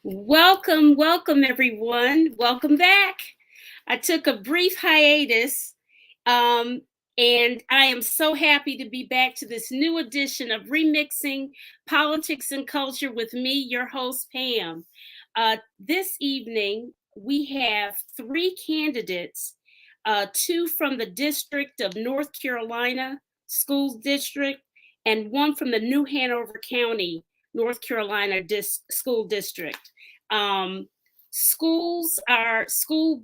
Welcome everyone. Welcome back. I took a brief hiatus, um, and I am so happy to be back to this new edition of Remixing Politics and Culture with me, your host, Pam. This evening, we have three candidates, two from the District of North Carolina School District, and one from the New Hanover County, North Carolina School District. Um, schools are uh, school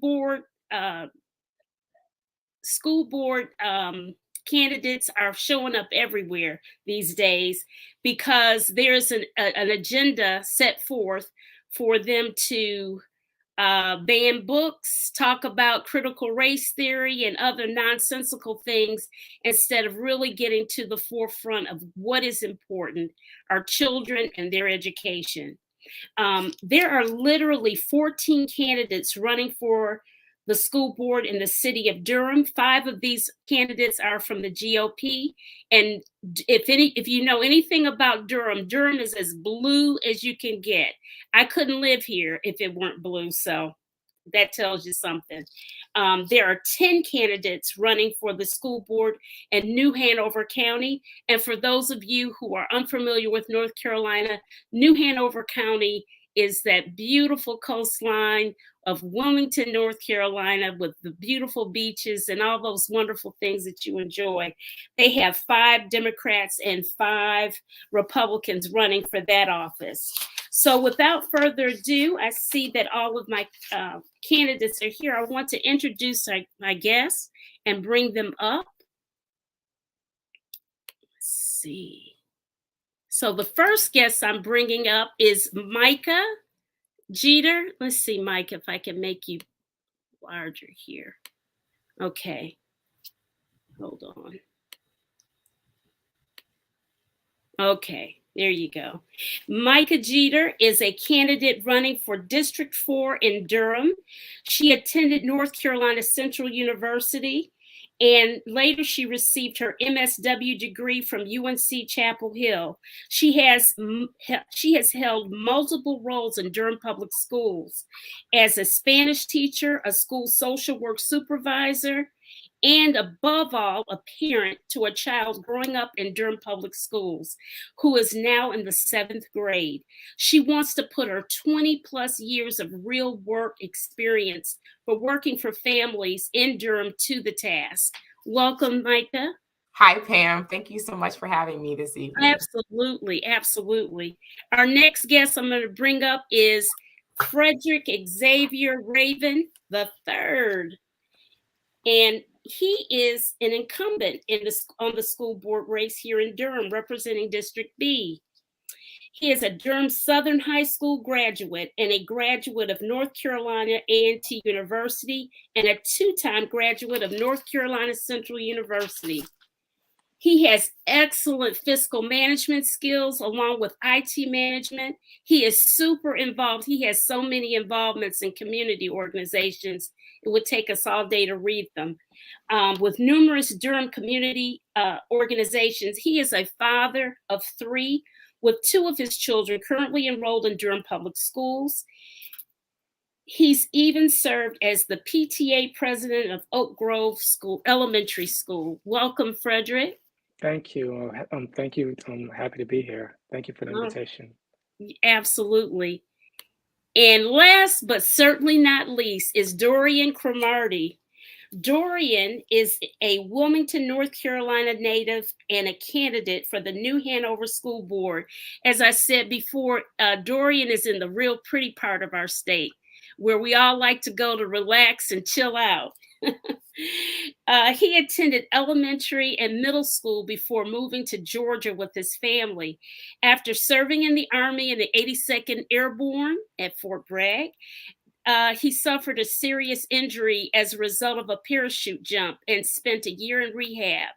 board candidates are showing up everywhere these days because there's an agenda set forth for them to ban books, talk about critical race theory and other nonsensical things instead of really getting to the forefront of what is important, our children and their education. There are literally 14 candidates running for the school board in the city of Durham. 5 of these candidates are from the GOP. And if you know anything about Durham, Durham is as blue as you can get. I couldn't live here if it weren't blue. So that tells you something. There are 10 candidates running for the school board in New Hanover County. And for those of you who are unfamiliar with North Carolina, New Hanover County is that beautiful coastline of Wilmington, North Carolina, with the beautiful beaches and all those wonderful things that you enjoy. They have 5 Democrats and 5 Republicans running for that office. So without further ado, I see that all of my candidates are here. I want to introduce my guests and bring them up. Let's see. So the first guest I'm bringing up is Micah Jeter. Let's see, Micah, if I can make you larger here. Okay. Hold on. Okay. There you go. Micah Jeter is a candidate running for District 4 in Durham. She attended North Carolina Central University, and later she received her MSW degree from UNC Chapel Hill. She has held multiple roles in Durham Public Schools as a Spanish teacher, a school social work supervisor, and above all, a parent to a child growing up in Durham Public Schools who is now in the 7th grade. She wants to put her 20 plus years of real work experience for working for families in Durham to the task. Welcome, Micah. Hi, Pam. Thank you so much for having me this evening. Absolutely, absolutely. Our next guest I'm going to bring up is Frederick Xavier Raven III. And he is an incumbent on the school board race here in Durham, representing District B. He is a Durham Southern High School graduate and a graduate of North Carolina A&T University and a 2-time graduate of North Carolina Central University. He has excellent fiscal management skills along with IT management. He is super involved. He has so many involvements in community organizations. It would take us all day to read them. With numerous Durham community organizations, he is a father of 3 with 2 of his children currently enrolled in Durham Public Schools. He's even served as the PTA president of Oak Grove Elementary School. Welcome, Frederick. Thank you. Thank you. I'm happy to be here. Thank you for the invitation. Absolutely. And last but certainly not least is Dorian Cromartie. Dorian is a Wilmington, North Carolina native and a candidate for the New Hanover School Board. As I said before, Dorian is in the real pretty part of our state where we all like to go to relax and chill out. He attended elementary and middle school before moving to Georgia with his family. After serving in the Army in the 82nd Airborne at Fort Bragg, he suffered a serious injury as a result of a parachute jump and spent a year in rehab.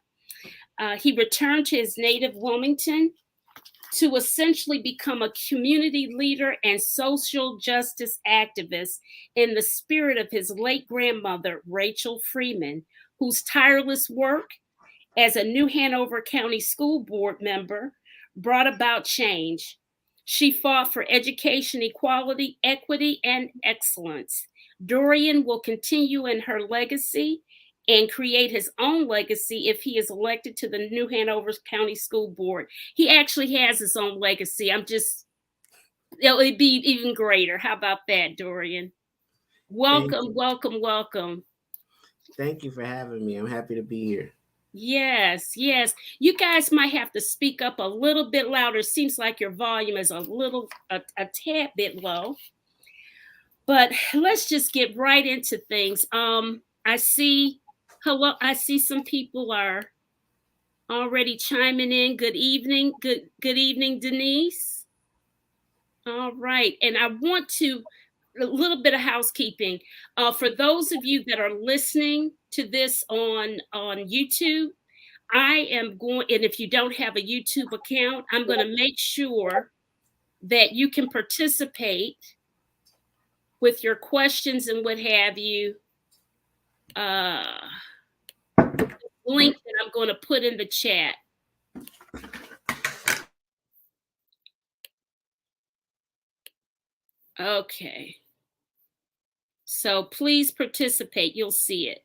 He returned to his native Wilmington to essentially become a community leader and social justice activist in the spirit of his late grandmother, Rachel Freeman, whose tireless work as a New Hanover County School Board member brought about change. She fought for education, equality, equity, and excellence. Dorian will continue in her legacy and create his own legacy if he is elected to the New Hanover County School Board. He actually has his own legacy. It'd be even greater. How about that, Dorian? Welcome, welcome, welcome. Thank you for having me. I'm happy to be here. Yes, yes. You guys might have to speak up a little bit louder. Seems like your volume is a tad bit low. But let's just get right into things. I see some people are already chiming in. Good evening. Good evening, Denise. All right. And I want to a little bit of housekeeping. For those of you that are listening to this on YouTube, I am going, and if you don't have a YouTube account, I'm going to make sure that you can participate with your questions and what have you. Link that I'm going to put in the chat. Okay. So please participate. You'll see it.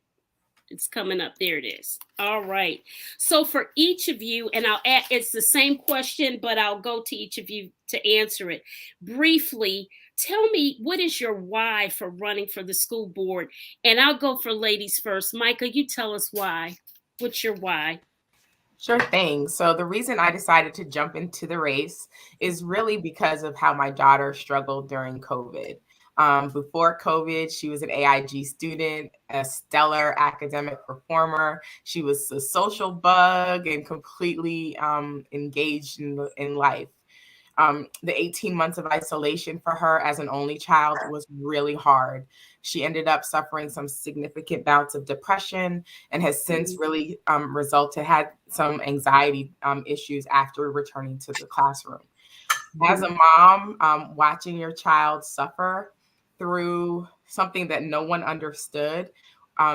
It's coming up. There it is. All right. So for each of you, and it's the same question, but I'll go to each of you to answer it. Briefly, tell me, what is your why for running for the school board? And I'll go for ladies first. Micah, you tell us why. What's your why? Sure thing. So the reason I decided to jump into the race is really because of how my daughter struggled during COVID. Before COVID, she was an AIG student, a stellar academic performer. She was a social bug and completely engaged in life. The 18 months of isolation for her as an only child was really hard. She ended up suffering some significant bouts of depression and has since really had some anxiety issues after returning to the classroom. As a mom, watching your child suffer through something that no one understood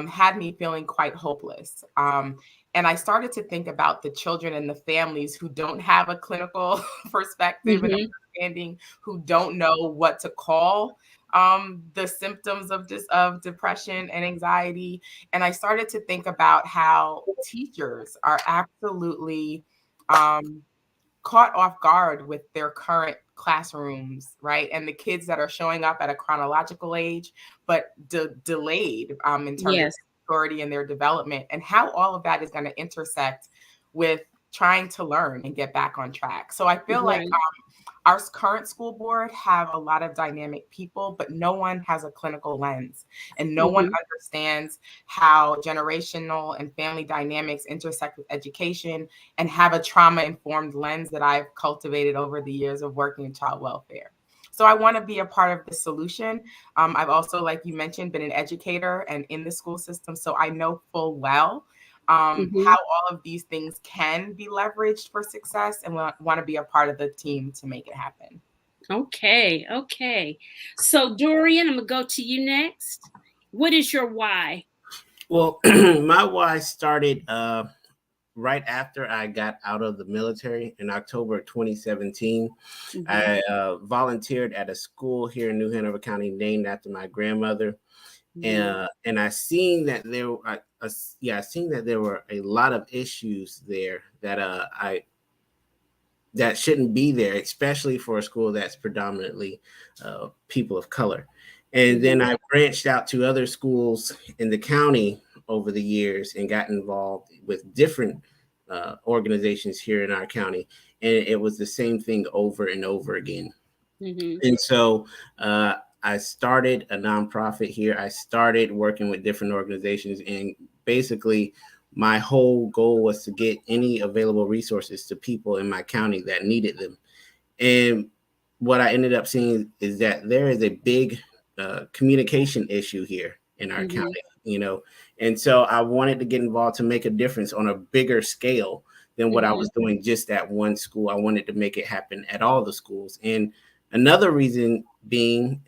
had me feeling quite hopeless. And I started to think about the children and the families who don't have a clinical perspective and understanding, who don't know what to call the symptoms of depression and anxiety. And I started to think about how teachers are absolutely caught off guard with their current classrooms, right? And the kids that are showing up at a chronological age, but delayed in terms of maturity and their development, and how all of that is going to intersect with trying to learn and get back on track. So I feel like our current school board have a lot of dynamic people, but no one has a clinical lens, and no one understands how generational and family dynamics intersect with education, and have a trauma-informed lens that I've cultivated over the years of working in child welfare. So I want to be a part of the solution. I've also, like you mentioned, been an educator and in the school system, so I know full well how all of these things can be leveraged for success, and want to be a part of the team to make it happen. Okay. So Dorian, I'm going to go to you next. What is your why? Well, my why started right after I got out of the military in October of 2017. I volunteered at a school here in New Hanover County named after my grandmother. And I seen that there were a lot of issues there that that shouldn't be there, especially for a school that's predominantly people of color. And then I branched out to other schools in the county over the years and got involved with different organizations here in our county, and it was the same thing over and over again. And so I started a nonprofit here. I started working with different organizations, and basically my whole goal was to get any available resources to people in my county that needed them. And what I ended up seeing is that there is a big communication issue here in our county, and so I wanted to get involved to make a difference on a bigger scale than what I was doing just at one school. I wanted to make it happen at all the schools. And another reason being,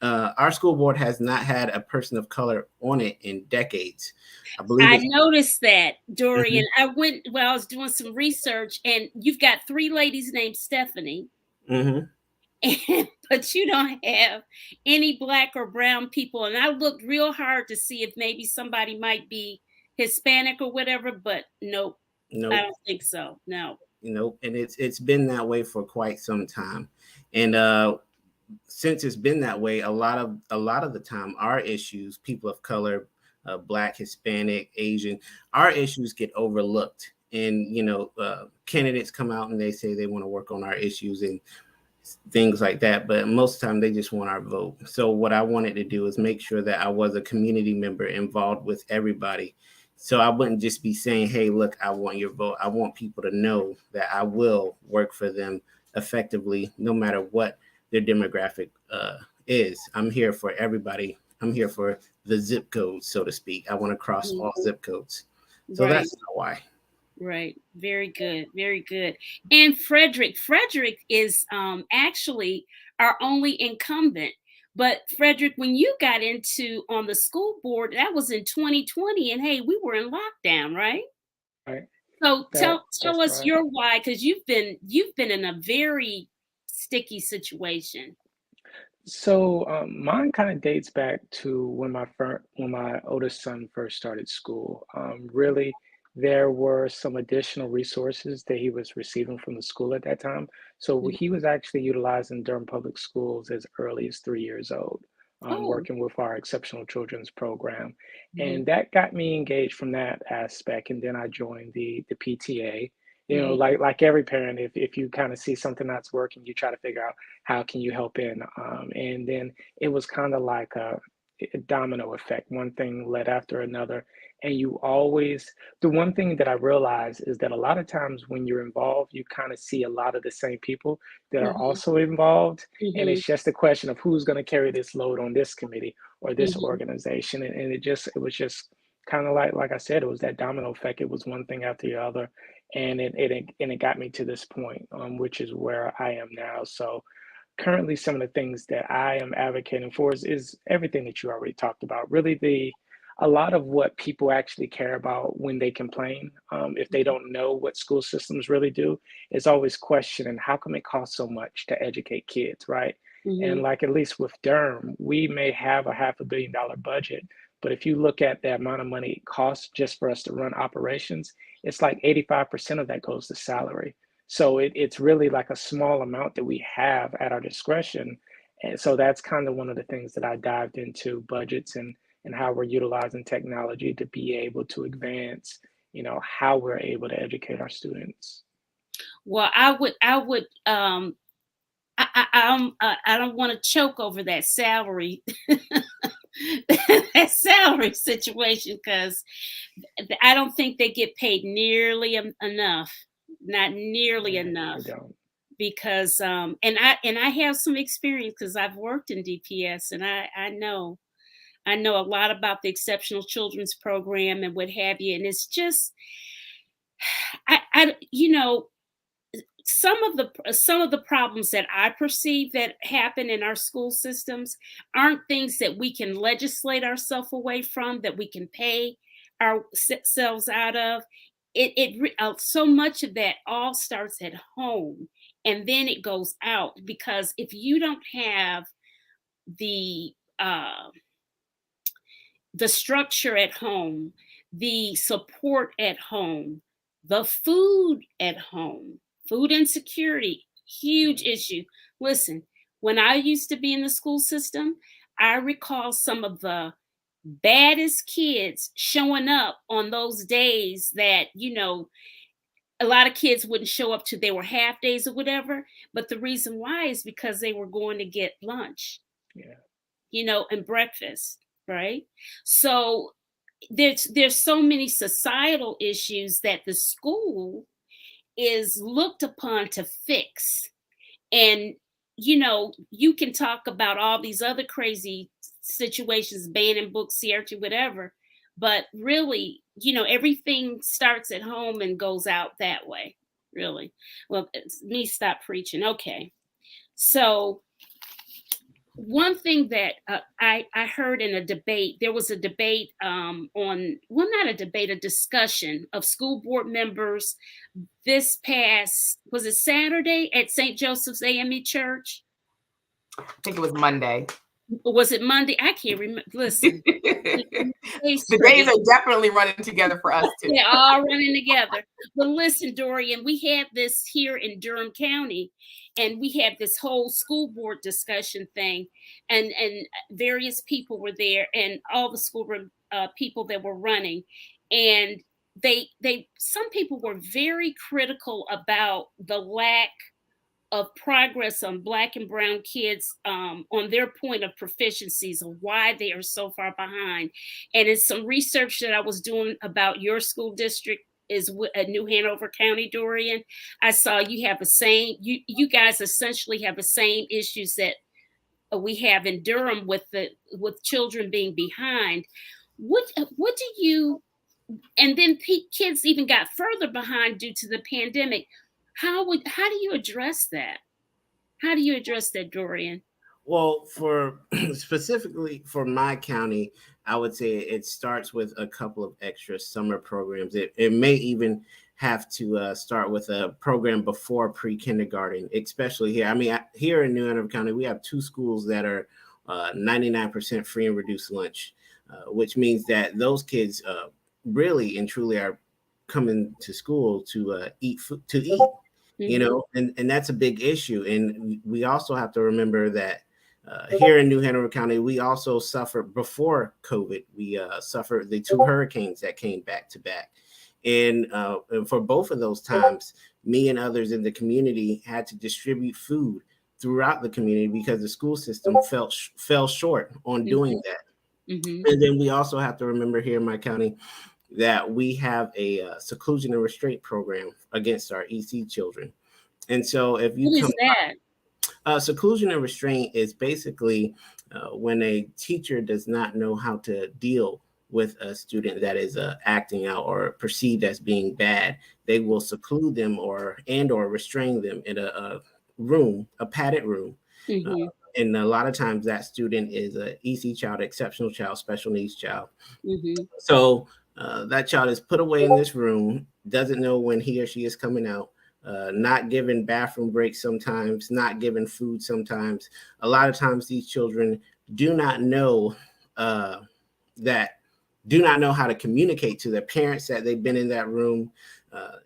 our school board has not had a person of color on it in decades. I noticed that, Dorian. I was doing some research, and you've got 3 ladies named Stephanie. But you don't have any Black or brown people. And I looked real hard to see if maybe somebody might be Hispanic or whatever, but nope. Nope. I don't think so. No. And it's been that way for quite some time. And since it's been that way, a lot of the time, our issues, people of color, Black, Hispanic, Asian, our issues get overlooked. And candidates come out and they say they want to work on our issues and things like that, but most of the time they just want our vote. So what I wanted to do is make sure that I was a community member involved with everybody. So I wouldn't just be saying, hey, look, I want your vote. I want people to know that I will work for them effectively, no matter what their demographic is. I'm here for everybody. I'm here for the zip code, so to speak. I want to cross all zip codes. So Right. that's why. Right. Very good. Very good. And Frederick is actually our only incumbent. But Frederick, when you got into on the school board, that was in 2020, and hey, we were in lockdown, right? Right. So tell us right. your why, because you've been in a very sticky situation. So mine kind of dates back to when my oldest son first started school. Really, there were some additional resources that he was receiving from the school at that time. So he was actually utilizing Durham Public Schools as early as 3 years old, working with our Exceptional Children's Program. And that got me engaged from that aspect. And then I joined the PTA. Like every parent, if you kind of see something that's working, you try to figure out how can you help in. And then it was kind of like a domino effect. One thing led after another. And the one thing that I realized is that a lot of times when you're involved, you kind of see a lot of the same people that are also involved. And it's just a question of who's going to carry this load on this committee or this organization. And it was just kind of like I said, it was that domino effect. It was one thing after the other. And it got me to this point, which is where I am now. So currently, some of the things that I am advocating for is everything that you already talked about. Really, a lot of what people actually care about when they complain, if they don't know what school systems really do, is always questioning how come it costs so much to educate kids, right? And like at least with Durham, we may have a $500 million budget, but if you look at the amount of money it costs just for us to run operations, it's like 85% of that goes to salary. So it's really like a small amount that we have at our discretion. And so that's kind of one of the things that I dived into, budgets and how we're utilizing technology to be able to advance, how we're able to educate our students. Well, I don't want to choke over that salary that salary situation, because I don't think they get paid nearly enough. Not nearly enough. I don't. Because and I have some experience because I've worked in DPS, and I know a lot about the Exceptional Children's Program and what have you. And it's just some of the problems that I perceive that happen in our school systems aren't things that we can legislate ourselves away from, that we can pay ourselves out of. So much of that all starts at home, and then it goes out, because if you don't have the structure at home, the support at home, the food at home, food insecurity, huge issue. Listen, when I used to be in the school system, I recall some of the baddest kids showing up on those days that, a lot of kids wouldn't show up till they were half days or whatever. But the reason why is because they were going to get lunch, and breakfast, right? So there's so many societal issues that the school is looked upon to fix. And, you can talk about all these other crazy situations, banning books, CRT, whatever, but really, everything starts at home and goes out that way, really. Well, it's me stop preaching. Okay. So one thing that I heard in a debate, there was a debate on, well, not a debate, a discussion of school board members this past, was it Saturday at St. Joseph's AME Church? I think it was Monday. Or was it Monday? I can't remember. Listen, the days are definitely running together for us too. They're all running together. But listen, Dorian, we had this here in Durham County, and we had this whole school board discussion thing, and various people were there, and all the school people that were running, and they some people were very critical about the lack of progress on Black and Brown kids, on their point of proficiencies, of why they are so far behind. And it's some research that I was doing about your school district is at New Hanover County, Dorian. I saw you have the same, you guys essentially have the same issues that we have in Durham with children being behind. What do you, and then kids even got further behind due to the pandemic. How do you address that? How do you address that, Dorian? Well, for specifically for my county, I would say it starts with a couple of extra summer programs. It may even have to start with a program before pre-kindergarten, especially here. I mean, here in New Hanover County, we have 2 schools that are 99% free and reduced lunch, which means that those kids really and truly are coming to school to eat food, to eat. You know, and that's a big issue. And we also have to remember that here in New Hanover County, we also suffered before COVID. We suffered the 2 hurricanes that came back to back. And for both of those times, me and others in the community had to distribute food throughout the community because the school system fell short on doing that. And then we also have to remember here in my county that we have a seclusion and restraint program against our EC children. And so if you what is that? Seclusion and restraint is basically when a teacher does not know how to deal with a student that is acting out or perceived as being bad, they will seclude them or restrain them in a room, a padded room. And a lot of times that student is a EC child, exceptional child, special needs child. So that child is put away in this room, doesn't know when he or she is coming out, not given bathroom breaks sometimes, not given food sometimes. A lot of times these children do not know how to communicate to their parents that they've been in that room.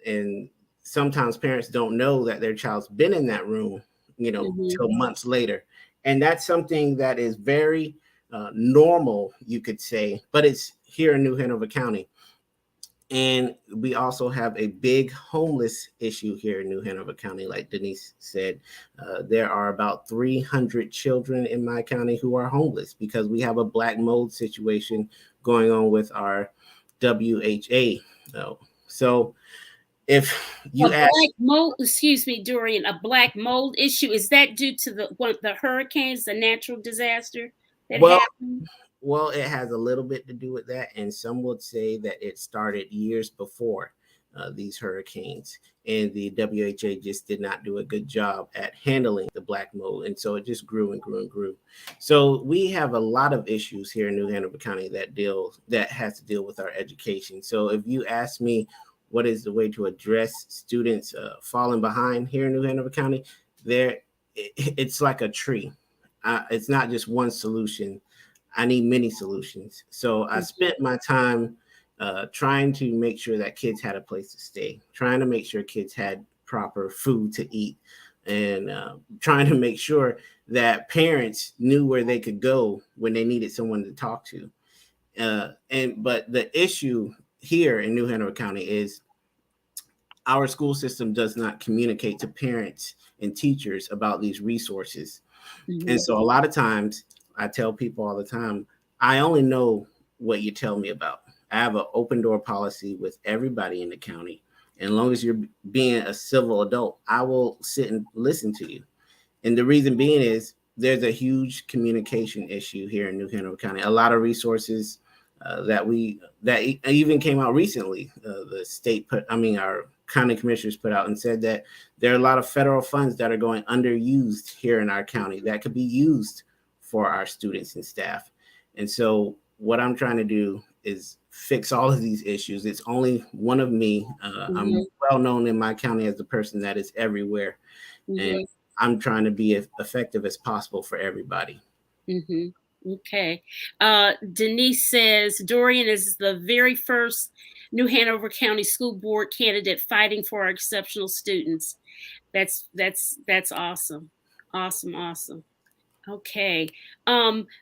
And sometimes parents don't know that their child's been in that room, till months later. And that's something that is very normal, you could say, but it's here in New Hanover County. And we also have a big homeless issue here in New Hanover County. Like Denise said, there are about 300 children in my county who are homeless because we have a black mold situation going on with our WHA. So if you ask, black mold, excuse me, Dorian, a black mold issue, is that due to the hurricanes, the natural disaster that happened? Well, it has a little bit to do with that, and some would say that it started years before these hurricanes, and the WHA just did not do a good job at handling the black mold, and so it just grew and grew and grew. So we have a lot of issues here in New Hanover County that has to deal with our education. So if you ask me, what is the way to address students falling behind here in New Hanover County? It's like a tree. It's not just one solution. I need many solutions. So I spent my time trying to make sure that kids had a place to stay, trying to make sure kids had proper food to eat, and trying to make sure that parents knew where they could go when they needed someone to talk to. But the issue here in New Hanover County is our school system does not communicate to parents and teachers about these resources. And so a lot of times, I tell people all the time, I only know what you tell me about. I have an open door policy with everybody in the county. And as long as you're being a civil adult, I will sit and listen to you. And the reason being is there's a huge communication issue here in New Hanover County. A lot of resources that even came out recently. The state our county commissioners put out and said that there are a lot of federal funds that are going underused here in our county that could be used for our students and staff. And so what I'm trying to do is fix all of these issues. It's only one of me. I'm well known in my county as the person that is everywhere. And I'm trying to be as effective as possible for everybody. Okay. Denise says Dorian is the very first New Hanover County School Board candidate fighting for our exceptional students. That's awesome. Awesome. Okay.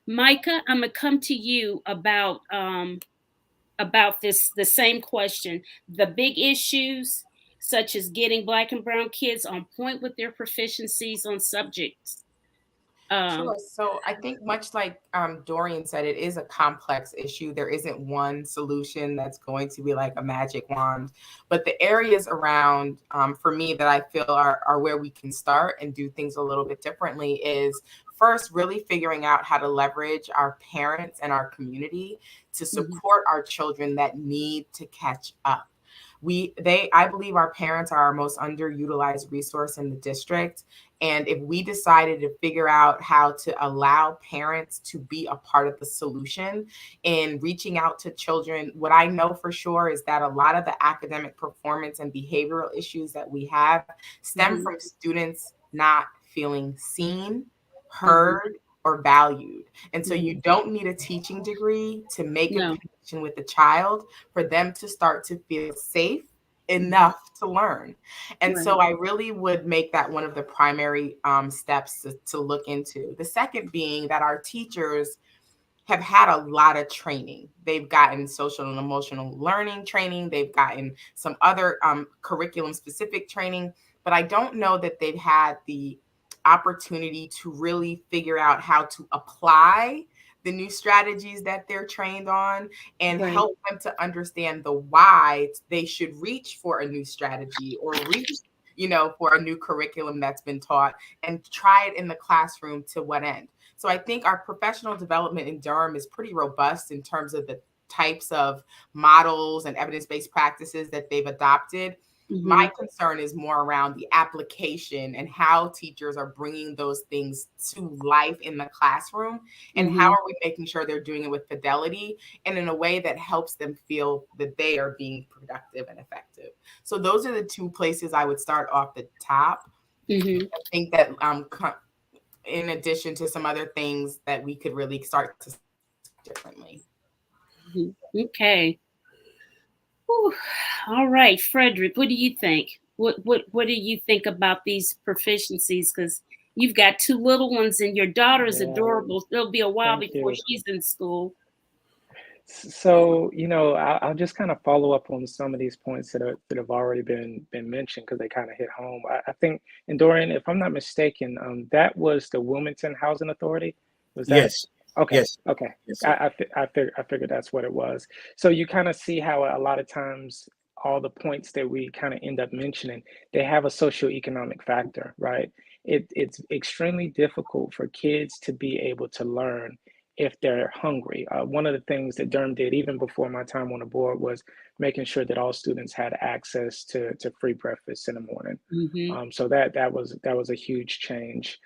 Micah, I'm gonna come to you about this, the same question. The big issues such as getting Black and brown kids on point with their proficiencies on subjects. Sure. So I think much like Dorian said, it is a complex issue. There isn't one solution that's going to be like a magic wand. But the areas around, for me, that I feel are where we can start and do things a little bit differently is first really figuring out how to leverage our parents and our community to support our children that need to catch up. I believe our parents are our most underutilized resource in the district. And if we decided to figure out how to allow parents to be a part of the solution in reaching out to children, what I know for sure is that a lot of the academic performance and behavioral issues that we have stem from students not feeling seen, heard, or valued. And so you don't need a teaching degree to make a connection with the child for them to start to feel safe enough to learn. And so I really would make that one of the primary steps to look into. The second being that our teachers have had a lot of training. They've gotten social and emotional learning training. They've gotten some other curriculum specific training, but I don't know that they've had the opportunity to really figure out how to apply the new strategies that they're trained on and help them to understand the why they should reach for a new strategy or reach, for a new curriculum that's been taught and try it in the classroom to what end. So I think our professional development in Durham is pretty robust in terms of the types of models and evidence-based practices that they've adopted. My concern is more around the application and how teachers are bringing those things to life in the classroom, and how are we making sure they're doing it with fidelity and in a way that helps them feel that they are being productive and effective. So those are the two places I would start off the top. I think that in addition to some other things that we could really start to differently. Okay. Whew. All right, Frederick, what do you think? What do you think about these proficiencies? Because you've got two little ones and your daughter is adorable. It'll be a while before she's in school. So, I'll just kind of follow up on some of these points that have already been mentioned because they kind of hit home. I think, and Dorian, if I'm not mistaken, that was the Wilmington Housing Authority. Was that? Yes. Okay. Yes. Okay. Yes, I figured that's what it was. So you kind of see how a lot of times all the points that we kind of end up mentioning, they have a socioeconomic factor, right? It's extremely difficult for kids to be able to learn if they're hungry. One of the things that Durham did even before my time on the board was making sure that all students had access to free breakfast in the morning. So that was a huge change.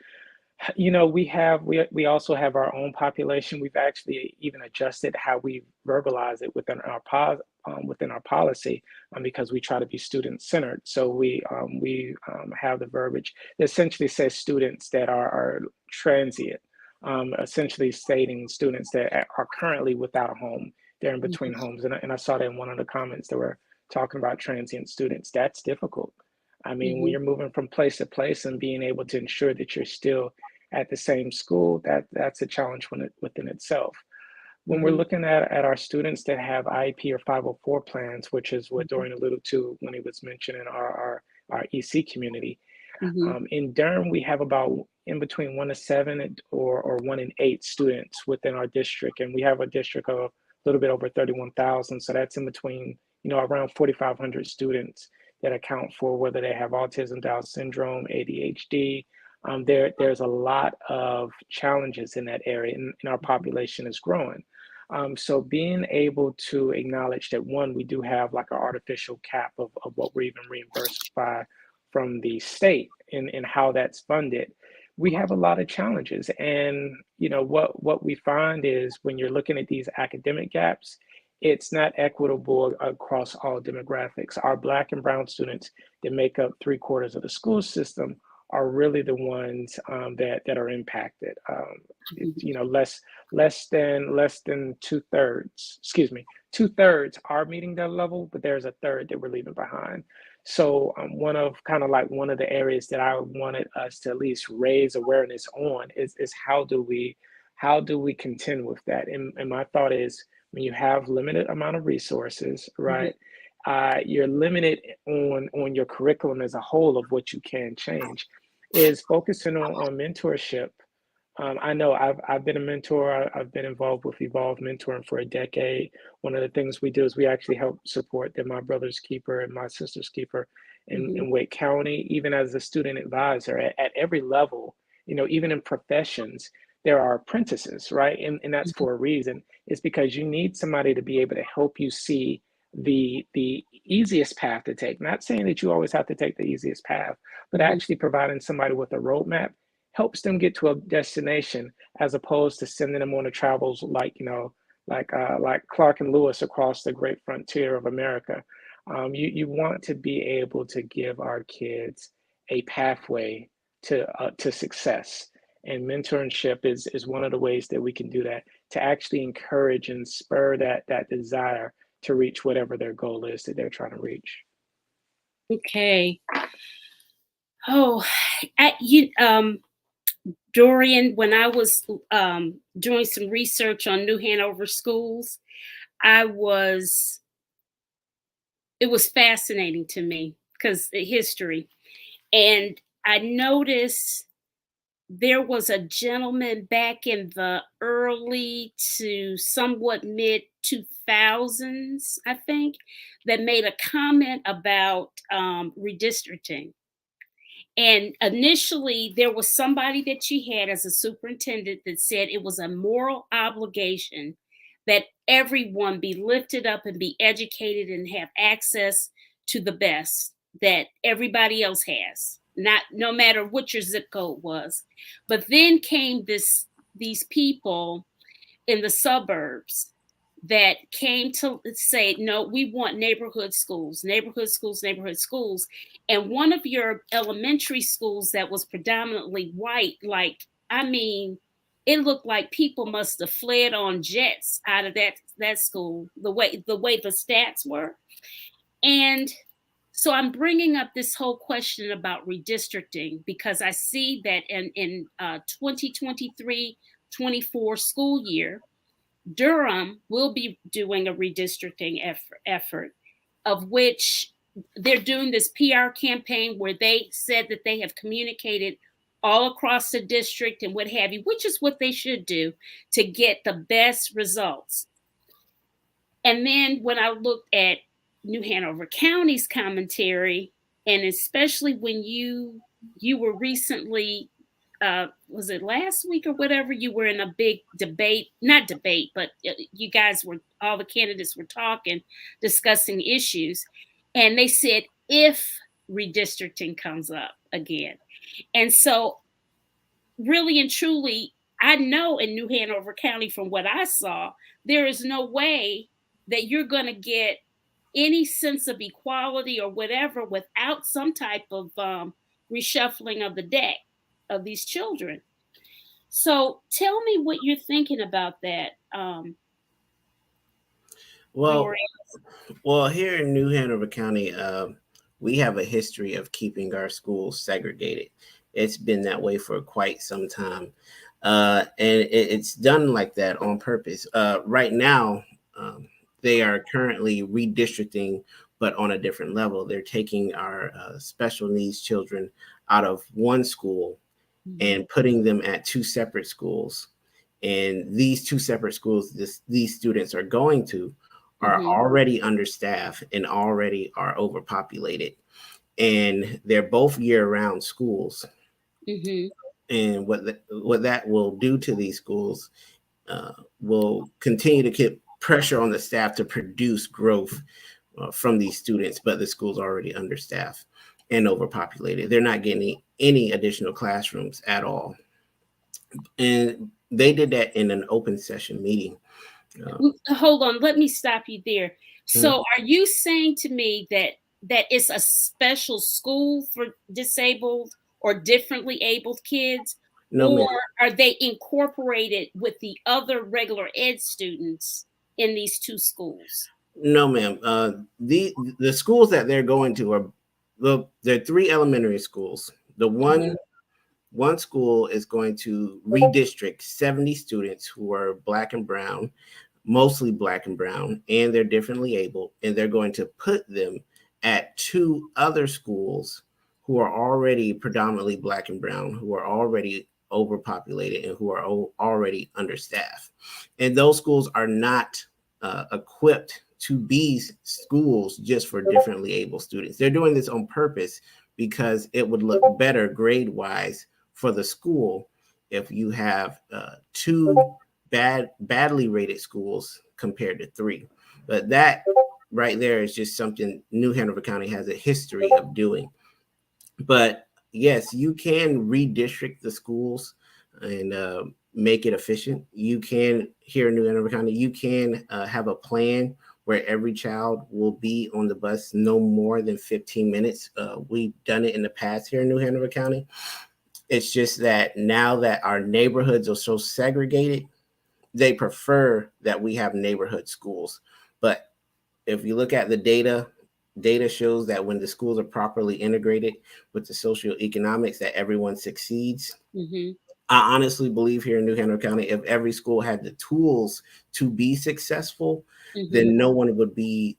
We also have our own population. We've actually even adjusted how we verbalize it within our policy because we try to be student centered. So we have the verbiage that essentially says students that are transient, essentially stating students that are currently without a home. They're in between homes, and I saw that in one of the comments that were talking about transient students. That's difficult. I mean, when you're moving from place to place and being able to ensure that you're still at the same school, that's a challenge within itself. When we're looking at our students that have IEP or 504 plans, which is what Dorian alluded to when he was mentioning our EC community, in Durham, we have about in between 1 to 7 or 1 in 8 students within our district. And we have a district of a little bit over 31,000. So that's in between, around 4,500 students that account for whether they have autism, Down syndrome, ADHD. There's a lot of challenges in that area, and our population is growing. So being able to acknowledge that, one, we do have like an artificial cap of what we're even reimbursed by from the state and how that's funded. we have a lot of challenges. And what we find is when you're looking at these academic gaps, it's not equitable across all demographics. Our Black and Brown students that make up 3/4 of the school system are really the ones that are impacted. Less than 2/3. Excuse me, 2/3 are meeting that level, but there's a third that we're leaving behind. So one of the areas that I wanted us to at least raise awareness on is how do we contend with that? And my thought is, when you have limited amount of resources, right? You're limited on your curriculum as a whole of what you can change. Is focusing on mentorship. I know I've been a mentor. I've been involved with Evolve Mentoring for a decade. One of the things we do is we actually help support my brother's keeper and my sister's keeper in Wake County, even as a student advisor at every level. Even in professions, there are apprentices, right? And that's for a reason. It's because you need somebody to be able to help you see the easiest path to take. Not saying that you always have to take the easiest path, but actually providing somebody with a roadmap helps them get to a destination, as opposed to sending them on the travels like Clark and Lewis across the great frontier of America. You want to be able to give our kids a pathway to success, and mentorship is one of the ways that we can do that, to actually encourage and spur that desire to reach whatever their goal is that they're trying to reach. Okay. Oh, Dorian, when I was doing some research on New Hanover schools, it was fascinating to me because the history. And I noticed there was a gentleman back in the early to somewhat mid 2000s, I think, that made a comment about redistricting. And initially, there was somebody that she had as a superintendent that said it was a moral obligation that everyone be lifted up and be educated and have access to the best that everybody else has, no matter what your zip code was. But then came these people in the suburbs that came to say, no, we want neighborhood schools. And one of your elementary schools that was predominantly white, it looked like people must have fled on jets out of that school, the way the stats were. And so I'm bringing up this whole question about redistricting because I see that in 2023-24 school year, Durham will be doing a redistricting effort, of which they're doing this PR campaign where they said that they have communicated all across the district and what have you, which is what they should do to get the best results. And then when I looked at New Hanover County's commentary, and especially when you were recently, was it last week or whatever, you were in a big debate, not debate, but you guys all the candidates were discussing issues. And they said, if redistricting comes up again. And so really and truly, I know in New Hanover County, from what I saw, there is no way that you're going to get any sense of equality or whatever without some type of reshuffling of the deck of these children. So tell me what you're thinking about that. Well, here in New Hanover County, we have a history of keeping our schools segregated. It's been that way for quite some time. And it's done like that on purpose. Right now, they are currently redistricting, but on a different level. They're taking our special needs children out of one school and putting them at two separate schools. And these two separate schools these students are going to are already understaffed and already are overpopulated. And they're both year-round schools. And what that will do to these schools will continue to keep pressure on the staff to produce growth from these students, but the school's already understaffed. and overpopulated. They're not getting any additional classrooms at all. And they did that in an open session meeting. Hold on, let me stop you there. So are you saying to me that it's a special school for disabled or differently abled kids? No, or ma'am. are they incorporated with the other regular ed students in these two schools? No, ma'am. The schools that they're going to are they're 3 elementary schools. The one school is going to redistrict 70 students who are Black and brown, mostly Black and brown, and they're differently able, and they're going to put them at 2 other schools who are already predominantly Black and brown, who are already overpopulated, and who are already understaffed. And those schools are not equipped to be schools just for differently able students. They're doing this on purpose because it would look better grade-wise for the school if you have 2 badly rated schools compared to 3. But that right there is just something New Hanover County has a history of doing. But yes, you can redistrict the schools and make it efficient. You can, here in New Hanover County, you can have a plan where every child will be on the bus no more than 15 minutes. We've done it in the past here in New Hanover County. It's just that now that our neighborhoods are so segregated, they prefer that we have neighborhood schools. But if you look at the data shows that when the schools are properly integrated with the socioeconomics, that everyone succeeds. I honestly believe here in New Hanover County, if every school had the tools to be successful, then no one would be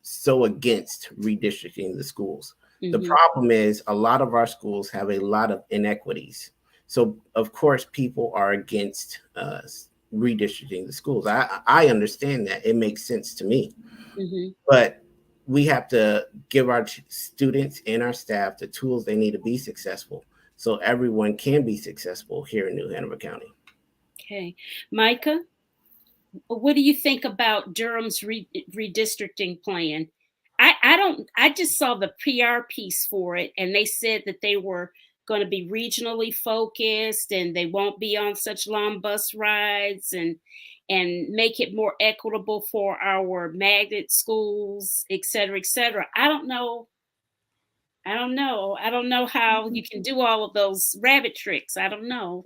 so against redistricting the schools. The problem is a lot of our schools have a lot of inequities. So of course, people are against redistricting the schools. I understand that. It makes sense to me. But we have to give our students and our staff the tools they need to be successful, so everyone can be successful here in New Hanover County. Okay. Micah, what do you think about Durham's redistricting plan? I just saw the PR piece for it, and they said that they were going to be regionally focused and they won't be on such long bus rides and make it more equitable for our magnet schools, et cetera, et cetera. I don't know how you can do all of those rabbit tricks. I don't know.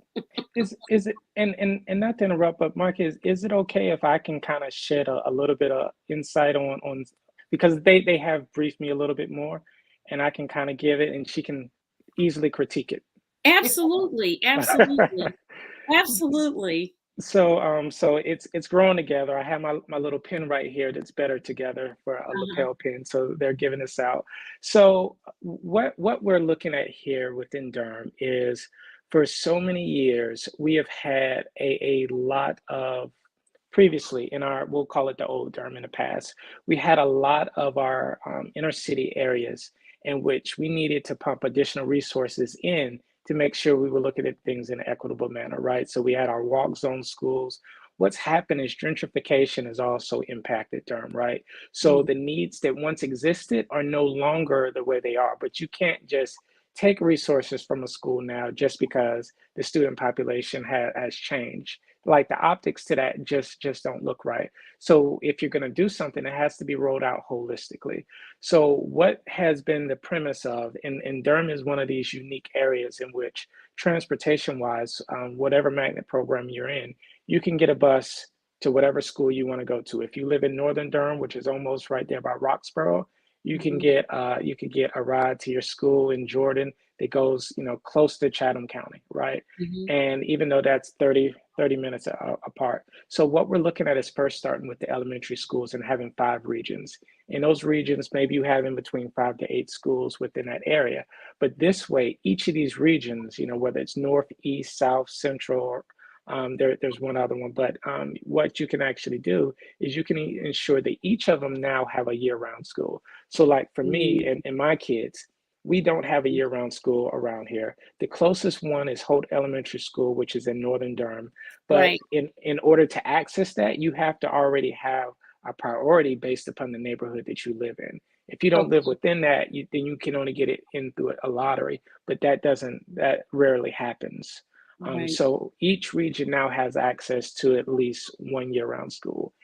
Is it, and not to interrupt, but Mark, is it okay if I can kind of shed a little bit of insight on because they have briefed me a little bit more, and I can kind of give it, and she can easily critique it. Absolutely. So it's growing together. I have my little pen right here that's better together for a lapel pin. So they're giving this out. So what we're looking at here within Durham is, for so many years, we have had a lot of, previously in our, we'll call it the old Durham in the past, we had a lot of our inner city areas in which we needed to pump additional resources in to make sure we were looking at things in an equitable manner, right? So we had our walk zone schools. What's happened is gentrification has also impacted Durham, right? So the needs that once existed are no longer the way they are, but you can't just take resources from a school now just because the student population has changed. Like the optics to that just don't look right. So if you're going to do something, it has to be rolled out holistically. So what has been the premise of, and Durham is one of these unique areas in which transportation wise, whatever magnet program you're in, you can get a bus to whatever school you want to go to. If you live in Northern Durham, which is almost right there by Roxborough, you can get a ride to your school in Jordan that goes, close to Chatham County, right? And even though that's 30 minutes apart. So what we're looking at is first starting with the elementary schools and having 5 regions. In those regions, maybe you have in between 5 to 8 schools within that area. But this way, each of these regions, whether it's north, east, south, central, there's one other one, but what you can actually do is you can ensure that each of them now have a year-round school. So like for me and my kids, we don't have a year-round school around here. The closest one is Holt Elementary School, which is in Northern Durham. But in order to access that, you have to already have a priority based upon the neighborhood that you live in. If you don't live within that, then you can only get it in through a lottery, but that rarely happens. Right. So each region now has access to at least one year-round school.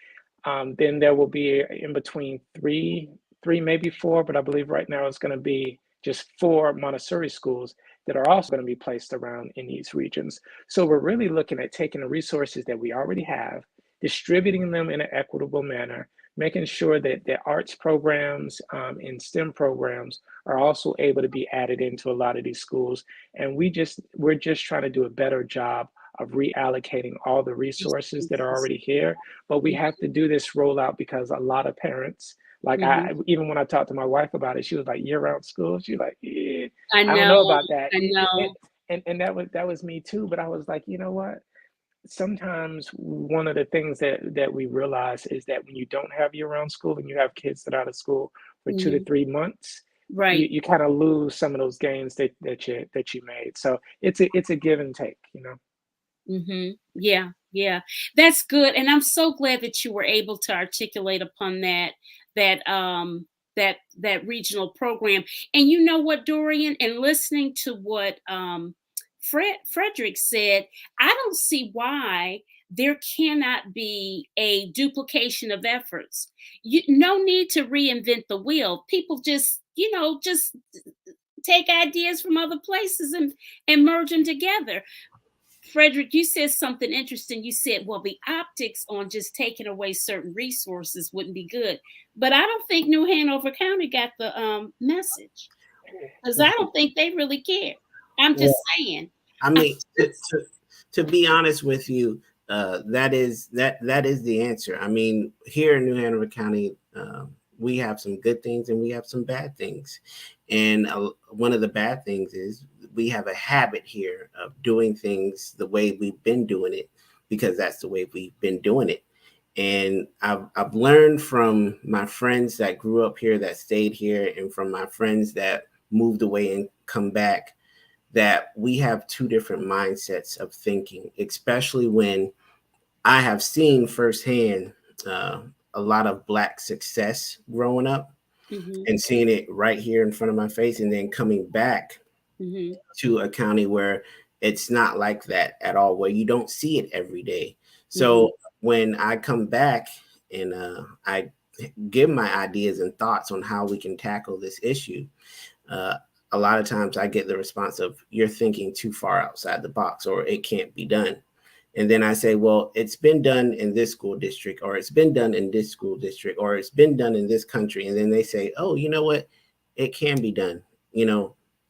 Then there will be in between three, maybe four, but I believe right now it's going to be just 4 Montessori schools that are also going to be placed around in these regions. So we're really looking at taking the resources that we already have, distributing them in an equitable manner, making sure that the arts programs and STEM programs are also able to be added into a lot of these schools. And we're just trying to do a better job of reallocating all the resources that are already here. But we have to do this rollout because a lot of parents, like even when I talked to my wife about it, she was like, year-round school. She was like, yeah, I don't know about that. I know. And that was me too. But I was like, you know what? Sometimes one of the things that we realize is that when you don't have year-round school and you have kids that are out of school for 2 to 3 months, right, you kind of lose some of those gains that you made. So it's a give and take, you know. Yeah, that's good, and I'm so glad that you were able to articulate upon that regional program. And you know what, Dorian, and listening to what Frederick said, I don't see why there cannot be a duplication of efforts. No need to reinvent the wheel. People just take ideas from other places and merge them together. Frederick, you said something interesting. You said, well, the optics on just taking away certain resources wouldn't be good. But I don't think New Hanover County got the message, because I don't think they really care. I'm just saying. I mean, to be honest with you, that is the answer. I mean, here in New Hanover County, we have some good things and we have some bad things. And one of the bad things is we have a habit here of doing things the way we've been doing it, because that's the way we've been doing it. And I've learned from my friends that grew up here, that stayed here, and from my friends that moved away and come back, that we have two different mindsets of thinking, especially when I have seen firsthand a lot of Black success growing up and seeing it right here in front of my face, and then coming back to a county where it's not like that at all, where you don't see it every day. So when I come back and I give my ideas and thoughts on how we can tackle this issue, a lot of times I get the response of, you're thinking too far outside the box, or it can't be done. And then I say, well, it's been done in this school district, or it's been done in this school district, or it's been done in this country. And then they say, oh, you know what? It can be done.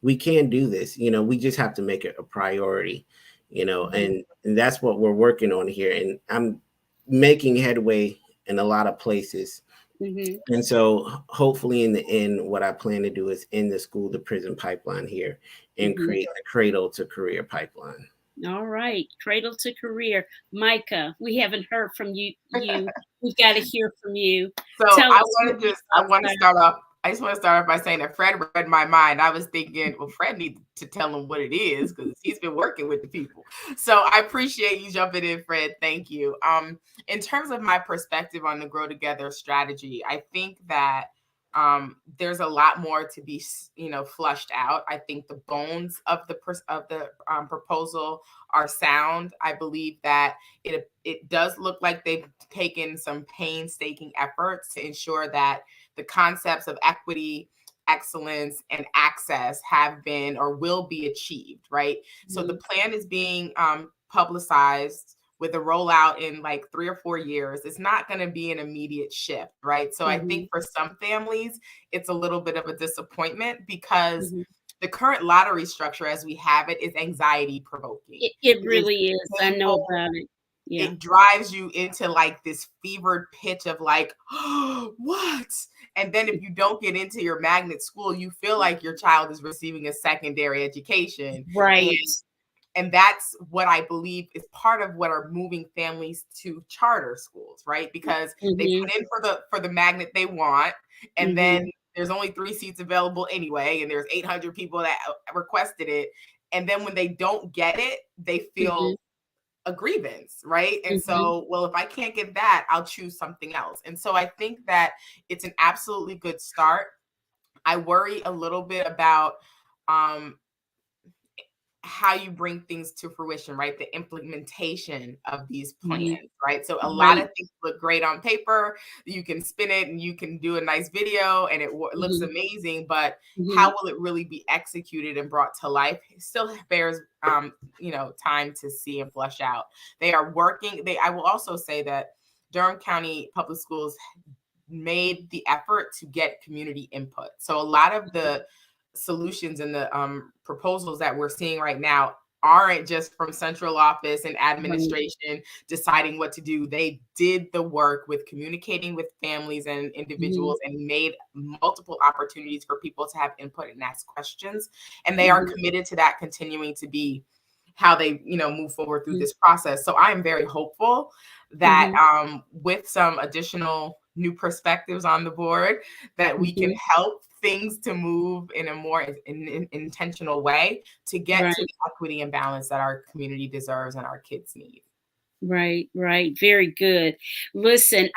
We can do this. We just have to make it a priority, and that's what we're working on here. And I'm making headway in a lot of places. And so hopefully in the end, what I plan to do is end the school to prison pipeline here and create a cradle to career pipeline. All right. Cradle to career. Micah, we haven't heard from you. We've got to hear from you. So I want to start off by saying that Fred read my mind. I was thinking, well, Fred needs to tell him what it is, because he's been working with the people. So I appreciate you jumping in, Fred. Thank you. In terms of my perspective on the Grow Together strategy, I think that there's a lot more to be, flushed out. I think the bones of the proposal are sound. I believe that it does look like they've taken some painstaking efforts to ensure that the concepts of equity, excellence, and access have been or will be achieved, right? So the plan is being publicized with a rollout in like 3 or 4 years. It's not going to be an immediate shift, right? So I think for some families, it's a little bit of a disappointment, because the current lottery structure as we have it is anxiety provoking. It really is. I know about it. Yeah. It drives you into like this fevered pitch of like, oh, what? And then if you don't get into your magnet school, you feel like your child is receiving a secondary education. Right. And that's what I believe is part of what are moving families to charter schools, right? Because they put in for the magnet they want, and then there's only 3 seats available anyway, and there's 800 people that requested it. And then when they don't get it, they feel a grievance, right? And so, well, if I can't get that, I'll choose something else. And so I think that it's an absolutely good start. I worry a little bit about how you bring things to fruition, right? The implementation of these plans, right? So a lot of things look great on paper. You can spin it and you can do a nice video and it looks amazing, but how will it really be executed and brought to life? It still bears, time to see and flush out. They are working. I will also say that Durham County Public Schools made the effort to get community input. So a lot of the solutions and the proposals that we're seeing right now aren't just from central office and administration deciding what to do. They did the work with communicating with families and individuals and made multiple opportunities for people to have input and ask questions. And they are committed to that continuing to be how they, move forward through this process. So I am very hopeful that with some additional new perspectives on the board, that we can help things to move in a more intentional way to get to the equity and balance that our community deserves and our kids need. Right. Very good. Listen,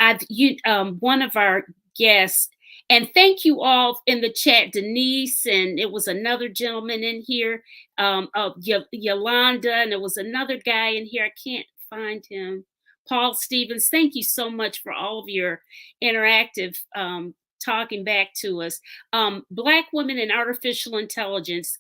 one of our guests, and thank you all in the chat, Denise, and it was another gentleman in here, Yolanda, and there was another guy in here. I can't find him. Paul Stevens, thank you so much for all of your interactive talking back to us. Black Women in Artificial Intelligence,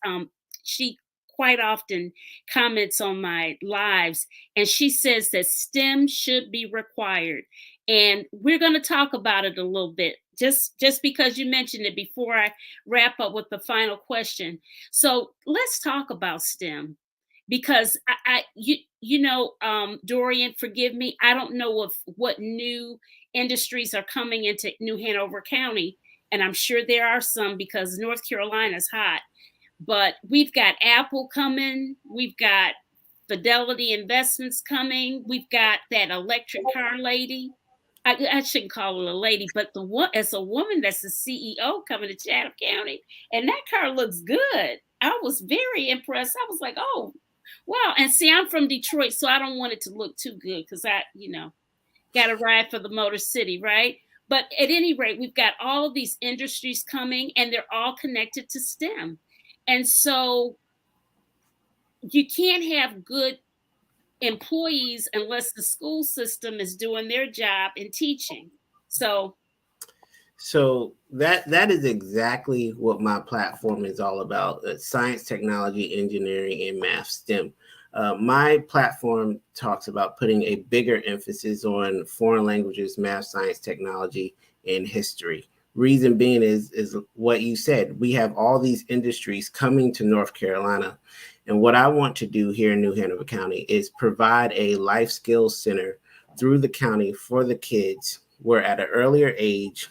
she quite often comments on my lives, and she says that STEM should be required. And we're going to talk about it a little bit, just because you mentioned it before I wrap up with the final question. So let's talk about STEM, because Dorian, forgive me, I don't know what new industries are coming into New Hanover County, and I'm sure there are some because North Carolina's hot. But we've got Apple coming, we've got Fidelity Investments coming, we've got that electric car lady. I shouldn't call her a lady, but as a woman that's the CEO coming to Chatham County, and that car looks good. I was very impressed. I was like, oh, wow. And see, I'm from Detroit, so I don't want it to look too good because I, got to ride for the Motor City, right? But at any rate, we've got all of these industries coming, and they're all connected to STEM. And so you can't have good employees unless the school system is doing their job in teaching. So that is exactly what my platform is all about. Science, technology, engineering, and math, STEM. My platform talks about putting a bigger emphasis on foreign languages, math, science, technology, and history. Reason being is what you said. We have all these industries coming to North Carolina. And what I want to do here in New Hanover County is provide a life skills center through the county for the kids, where at an earlier age,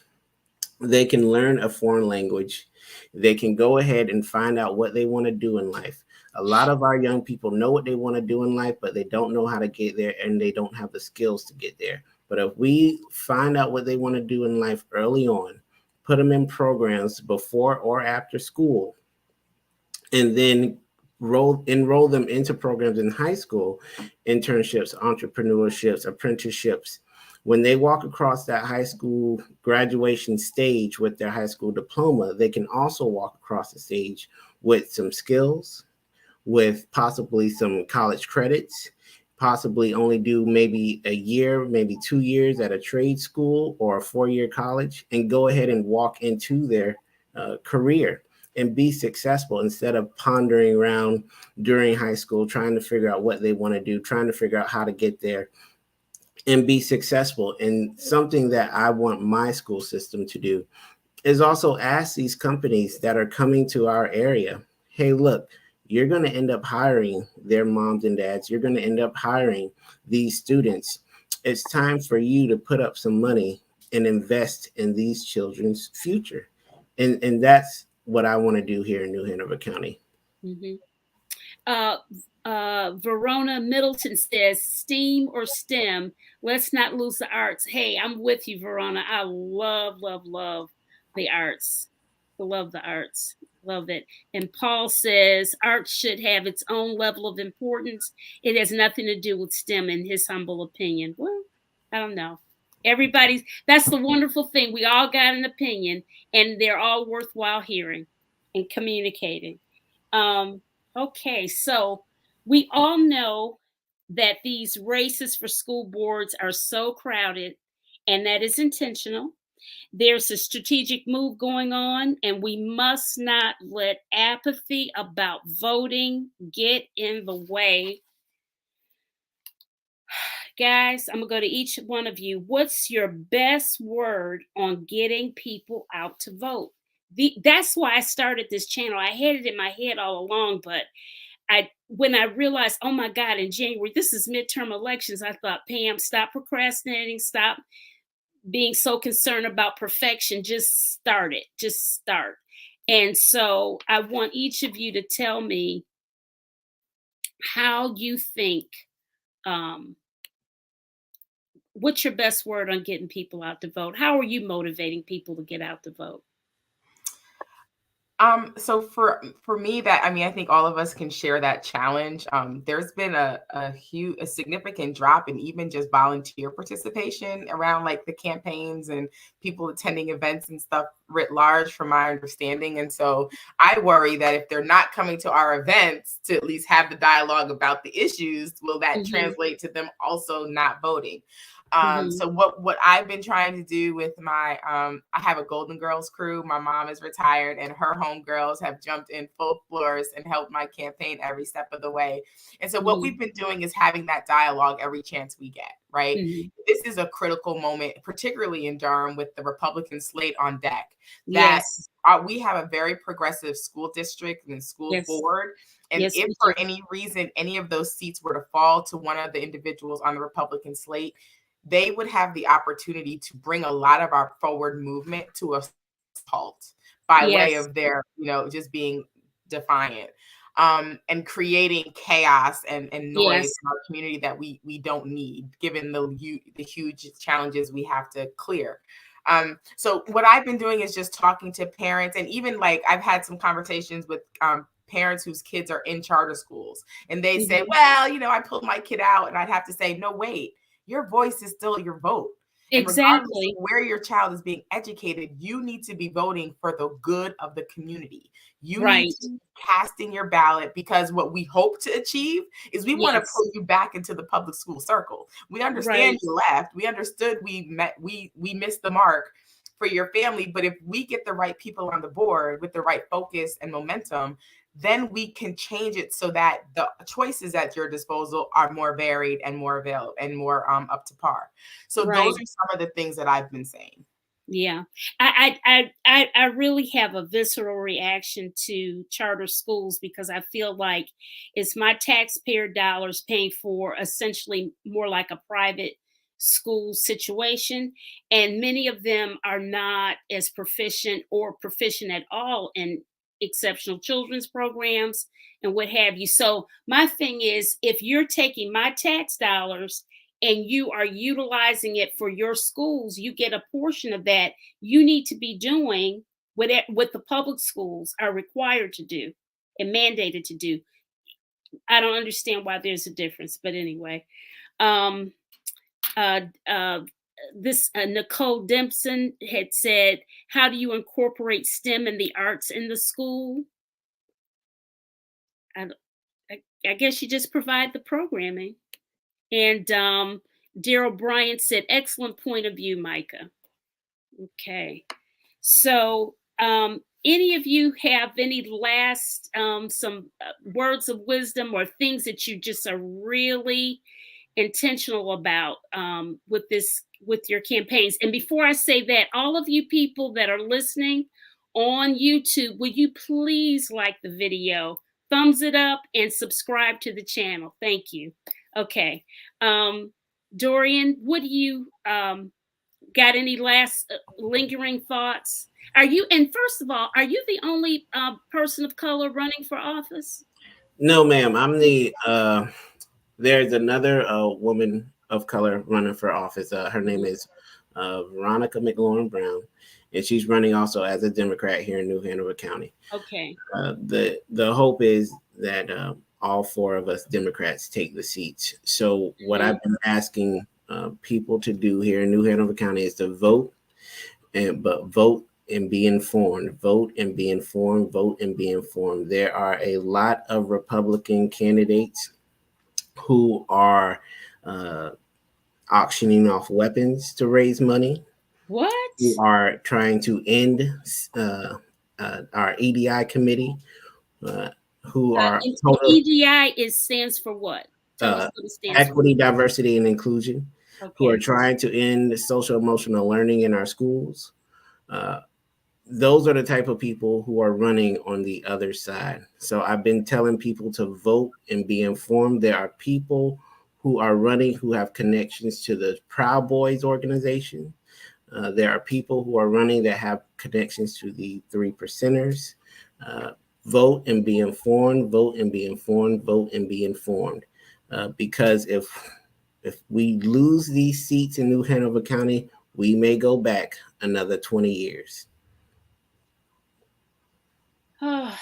they can learn a foreign language. They can go ahead and find out what they want to do in life. A lot of our young people know what they want to do in life, but they don't know how to get there, and they don't have the skills to get there. But if we find out what they want to do in life early on, put them in programs before or after school, and then enroll them into programs in high school, internships, entrepreneurships, apprenticeships. When they walk across that high school graduation stage with their high school diploma, they can also walk across the stage with some skills, with possibly some college credits, possibly only do maybe a year, maybe 2 years at a trade school or a 4-year college, and go ahead and walk into their career and be successful, instead of pondering around during high school, trying to figure out what they want to do, trying to figure out how to get there and be successful. And something that I want my school system to do is also ask these companies that are coming to our area, hey, look, you're going to end up hiring their moms and dads. You're going to end up hiring these students. It's time for you to put up some money and invest in these children's future. And that's what I want to do here in New Hanover County. Verona Middleton says, STEAM or STEM, let's not lose the arts. Hey, I'm with you, Verona. I love the arts. I love the arts. Love it. And Paul says, arts should have its own level of importance. It has nothing to do with STEM, in his humble opinion. Well, I don't know. That's the wonderful thing. We all got an opinion, and they're all worthwhile hearing and communicating. Okay, so we all know that these races for school boards are so crowded, and that is intentional. There's a strategic move going on, and we must not let apathy about voting get in the way. Guys, I'm going to go to each one of you. What's your best word on getting people out to vote? That's why I started this channel. I had it in my head all along, but when I realized, oh my God, in January, this is midterm elections, I thought, Pam, stop procrastinating, stop being so concerned about perfection. Just start it. Just start. And so I want each of you to tell me how you think, what's your best word on getting people out to vote? How are you motivating people to get out to vote? So for me, I think all of us can share that challenge. There's been a significant drop in even just volunteer participation around like the campaigns and people attending events and stuff writ large, from my understanding. And so I worry that if they're not coming to our events to at least have the dialogue about the issues, will that translate to them also not voting? So what I've been trying to do with my, I have a Golden Girls crew. My mom is retired and her homegirls have jumped in full floors and helped my campaign every step of the way. And so what we've been doing is having that dialogue every chance we get, right? This is a critical moment, particularly in Durham with the Republican slate on deck, that we have a very progressive school district and school board. And if for any reason, any of those seats were to fall to one of the individuals on the Republican slate, they would have the opportunity to bring a lot of our forward movement to a halt by way of their, just being defiant, and creating chaos and noise in our community that we don't need, given the huge challenges we have to clear. So what I've been doing is just talking to parents, and even like I've had some conversations with parents whose kids are in charter schools, and they say, well, I pulled my kid out, and I'd have to say, no, wait. Your voice is still your vote. Exactly. And regardless of where your child is being educated, you need to be voting for the good of the community. You need to be casting your ballot, because what we hope to achieve is we want to pull you back into the public school circle. We understand you left. We understood we missed the mark for your family. But if we get the right people on the board with the right focus and momentum, then we can change it so that the choices at your disposal are more varied and more available and more up to par. So those are some of the things that I've been saying. Yeah, I really have a visceral reaction to charter schools, because I feel like it's my taxpayer dollars paying for essentially more like a private school situation. And many of them are not as proficient or proficient at all in exceptional children's programs and what have you. So my thing is, if you're taking my tax dollars and you are utilizing it for your schools, you get a portion of that. You need to be doing what the public schools are required to do and mandated to do. I don't understand why there's a difference, but anyway. Nicole Dempson had said, how do you incorporate STEM and the arts in the school? I guess you just provide the programming. And Daryl Bryant said, excellent point of view, Micah. Okay. So any of you have any last some words of wisdom or things that you just are really intentional about with your campaigns? And before I say that, all of you people that are listening on YouTube, will you please like the video, thumbs it up, and subscribe to the channel? Thank you. Okay. Dorian, what do you got any last lingering thoughts? And first of all, are you the only person of color running for office? No, ma'am. I'm the there's another woman of color running for office. Her name is Veronica McLaurin Brown, and she's running also as a Democrat here in New Hanover County. Okay. The hope is that all four of us Democrats take the seats. So what I've been asking people to do here in New Hanover County is to vote, but vote and be informed. Vote and be informed. Vote and be informed. There are a lot of Republican candidates who are auctioning off weapons to raise money. What? Who are trying to end our EDI committee, who are EDI stands for what? Tell us what it stands equity, for. diversity, and inclusion, who are trying to end social emotional learning in our schools. Those are the type of people who are running on the other side. So I've been telling people to vote and be informed. There are people who are running who have connections to the Proud Boys organization. There are people who are running that have connections to the 3 percenters. Vote and be informed. Vote and be informed. Vote and be informed. Because if we lose these seats in New Hanover County, we may go back another 20 years. Oh,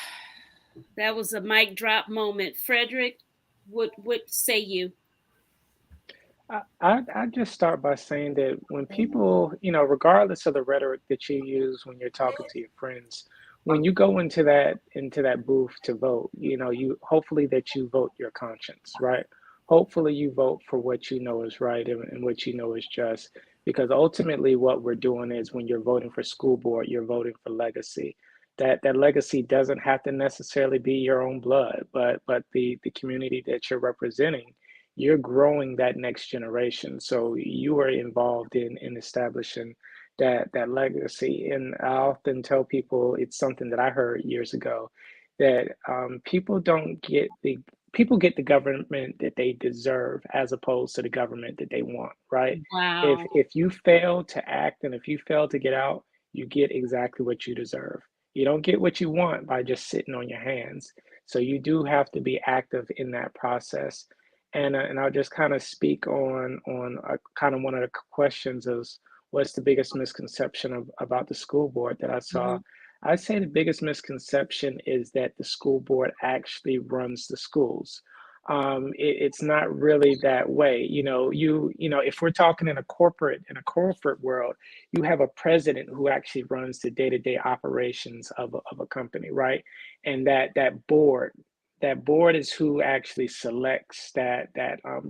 that was a mic drop moment. Frederick, what say you? I just start by saying that when people, regardless of the rhetoric that you use when you're talking to your friends, when you go into that booth to vote, you hopefully that you vote your conscience, right? Hopefully you vote for what you know is right and what you know is just, because ultimately what we're doing is when you're voting for school board, you're voting for legacy. That legacy doesn't have to necessarily be your own blood, but the community that you're representing, you're growing that next generation. So you are involved in establishing that legacy. And I often tell people, it's something that I heard years ago, that people get the government that they deserve as opposed to the government that they want, right? Wow. If you fail to act and if you fail to get out, you get exactly what you deserve. You don't get what you want by just sitting on your hands. So you do have to be active in that process. And I'll just kind of speak on kind of one of the questions is, what's the biggest misconception about the school board that I saw? Mm-hmm. I'd say the biggest misconception is that the school board actually runs the schools. It's not really that way. If we're talking in a corporate world, you have a president who actually runs the day-to-day operations of a company, right? And that board is who actually selects that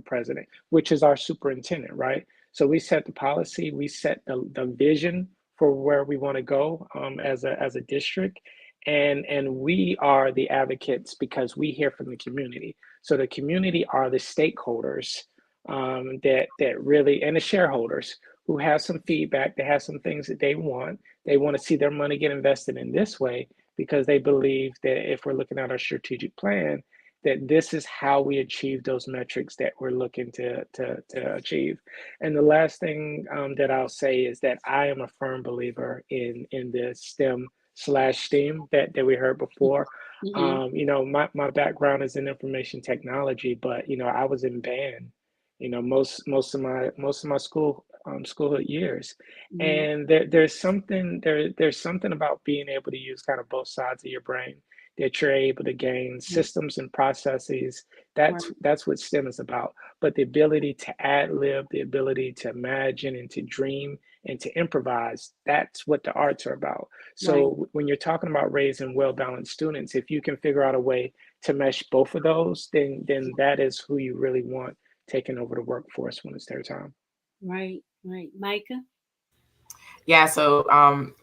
president, which is our superintendent, right? So we set the policy, we set the vision for where we want to go as a district, and we are the advocates because we hear from the community. So the community are the stakeholders that really, and the shareholders who have some feedback. They have some things that they want. They want to see their money get invested in this way because they believe that if we're looking at our strategic plan, that this is how we achieve those metrics that we're looking to achieve. And the last thing that I'll say is that I am a firm believer in the STEM/STEAM that we heard before. Mm-hmm. My background is in information technology, but I was in band, most of my schoolhood years. Mm-hmm. And there's something about being able to use kind of both sides of your brain, that you're able to gain systems and processes. That's what STEM is about. But the ability to ad lib, the ability to imagine and to dream and to improvise, that's what the arts are about. So when you're talking about raising well-balanced students, if you can figure out a way to mesh both of those, then that is who you really want taking over the workforce when it's their time. Right. Micah? Yeah, so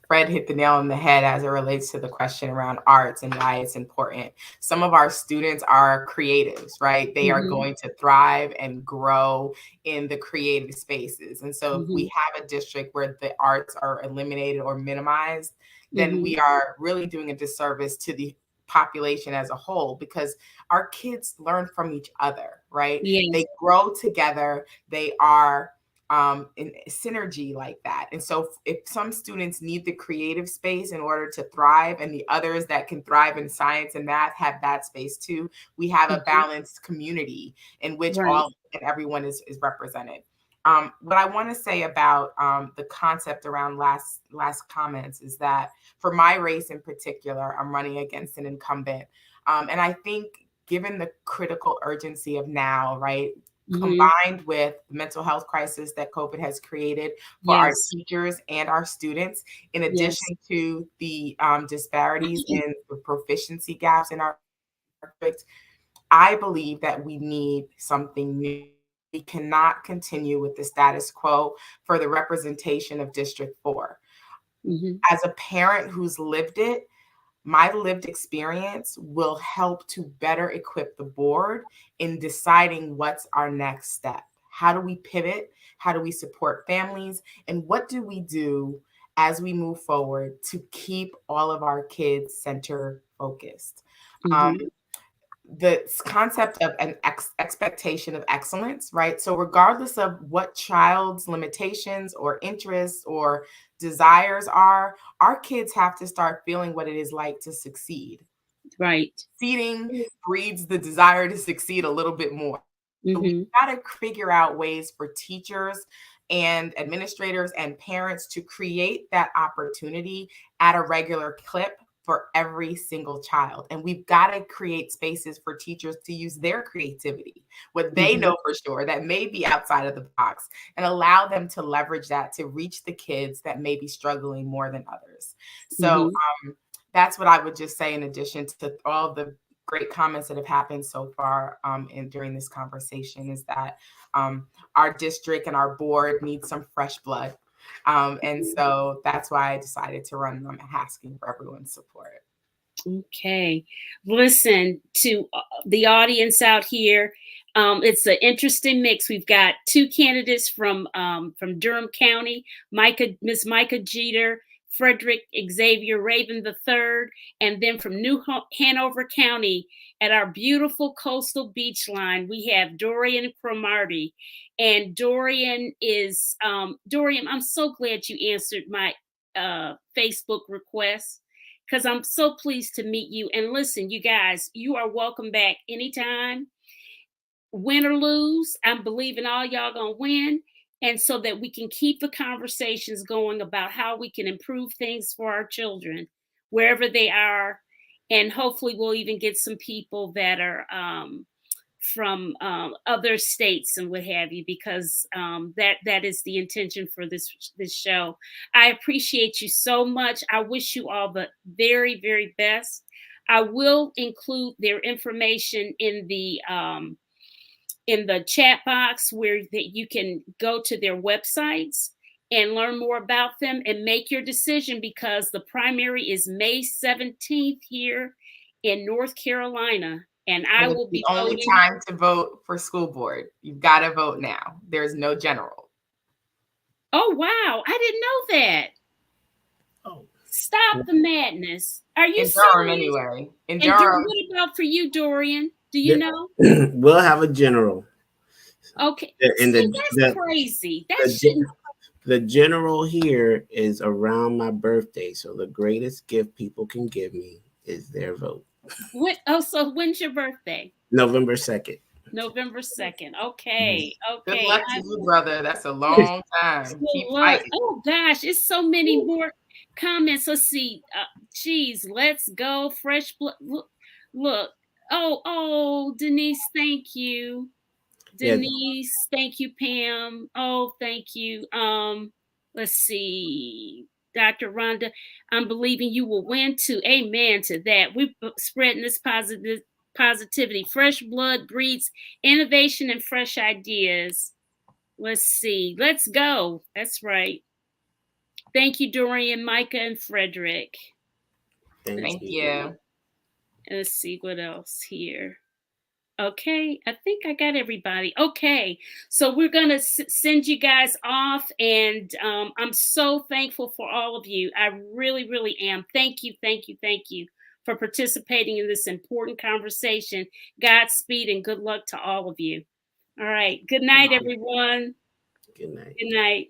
Fred hit the nail on the head as it relates to the question around arts and why it's important. Some of our students are creatives, right? They are going to thrive and grow in the creative spaces. And so if we have a district where the arts are eliminated or minimized, then we are really doing a disservice to the population as a whole, because our kids learn from each other, right? Yes. They grow together. They are in synergy like that. And so if some students need the creative space in order to thrive, and the others that can thrive in science and math have that space too, we have a balanced community in which all and everyone is represented. What I want to say about the concept around last comments is that for my race in particular, I'm running against an incumbent. And I think given the critical urgency of now, right? combined with the mental health crisis that COVID has created for our teachers and our students, in addition to the disparities in the proficiency gaps in our district, I believe that we need something new. We cannot continue with the status quo for the representation of District 4. As a parent who's lived it, my lived experience will help to better equip the board in deciding what's our next step. How do we pivot? How do we support families? And what do we do as we move forward to keep all of our kids center focused? The concept of an expectation of excellence, right? So regardless of what child's limitations or interests or desires are, our kids have to start feeling what it is like to succeed. Right. Succeeding breeds the desire to succeed a little bit more. So we've got to figure out ways for teachers and administrators and parents to create that opportunity at a regular clip for every single child. And we've got to create spaces for teachers to use their creativity, what they know for sure that may be outside of the box, and allow them to leverage that to reach the kids that may be struggling more than others. So that's what I would just say, in addition to all the great comments that have happened so far during this conversation, is that our district and our board needs some fresh blood. And so that's why I decided to run. I'm asking for everyone's support. Okay. Listen to the audience out here. It's an interesting mix. We've got two candidates from Durham County, Miss Micah Jeter, Frederick Xavier Raven III, and then from New Hanover County at our beautiful coastal beach line, we have Dorian Cromartie. And Dorian is, Dorian, I'm so glad you answered my Facebook request, because I'm so pleased to meet you. And listen, you guys, you are welcome back anytime. Win or lose, I'm believing all y'all gonna win. And so that we can keep the conversations going about how we can improve things for our children, wherever they are. And hopefully we'll even get some people that are from other states and what have you, because that is the intention for this show. I appreciate you so much. I wish you all the very, very best. I will include their information in the chat box, where that you can go to their websites and learn more about them and make your decision, because the primary is May 17th here in North Carolina. And I will be the only time to vote for school board. You've got to vote now. There's no general. Oh, wow. I didn't know that. Oh. Stop the madness. Are you in Durham anyway? In Durham. What about for you, Dorian? Do you know? We'll have a general. Okay. And that's crazy. That shouldn't. The general here is around my birthday. So the greatest gift people can give me is their vote. So when's your birthday? November 2nd. November 2nd. Okay. Okay. Good luck to you, brother. That's a long time. Keep fighting. Oh gosh, it's so many more comments. Let's see. Geez, let's go. Fresh blood. Look. Oh, Denise, thank you. Denise, thank you, Pam. Oh, thank you. Let's see. Dr. Rhonda, I'm believing you will win too. Amen to that. We're spreading this positivity. Fresh blood breeds innovation and fresh ideas. Let's see. Let's go. That's right. Thank you, Dorian, Micah, and Frederick. Thank you. Let's see what else here. Okay, I think I got everybody. Okay, so we're going to send you guys off, and I'm so thankful for all of you. I really, really am. Thank you for participating in this important conversation. Godspeed and good luck to all of you. All right, good night, everyone. Good night. Good night.